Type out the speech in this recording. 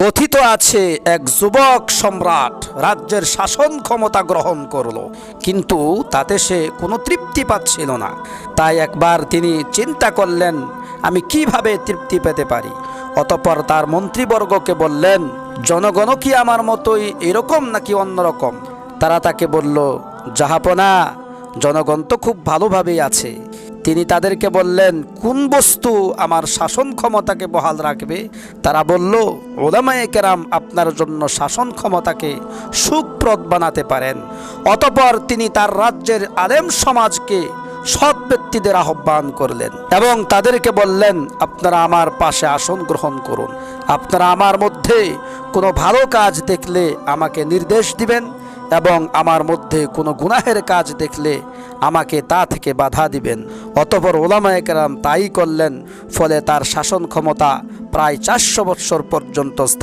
কথিত আছে এক যুবক সম্রাট রাজ্যের শাসন ক্ষমতা গ্রহণ করলো, কিন্তু তাতে সে কোনো তৃপ্তি পাচ্ছিল না। তাই একবার তিনি চিন্তা করলেন, আমি কিভাবে তৃপ্তি পেতে পারি। অতঃপর তার মন্ত্রীবর্গকে বললেন, জনগণও কি আমার মতোই এরকম নাকি অন্যরকম? তারা তাকে বলল, জাহাপনা, জনগণ তো খুব ভালোভাবেই আছে। তিনি তাদেরকে বললেন, কোন বস্তু আমার শাসন ক্ষমতাকে বহাল রাখবে? তারা বলল, উলামায়ে কেরাম আপনার জন্য শাসন ক্ষমতাকে সুখপ্রদ বানাতে পারেন। অতঃপর তিনি তার রাজ্যের আলেম সমাজকে সৎ ব্যক্তিদের আহ্বান করলেন এবং তাদেরকে বললেন, আপনারা আমার পাশে আসন গ্রহণ করুন। আপনারা আমার মধ্যে কোনো ভালো কাজ দেখলে আমাকে নির্দেশ দিবেন এবং আমার মধ্যে কোনো গুনাহের কাজ দেখলে আমাকে তা থেকে বাধা দিবেন। অতঃপর উলামায়ে কেরাম তাই করলেন। ফলে তার শাসন ক্ষমতা প্রায় 400 বৎসর পর্যন্ত স্থায়ী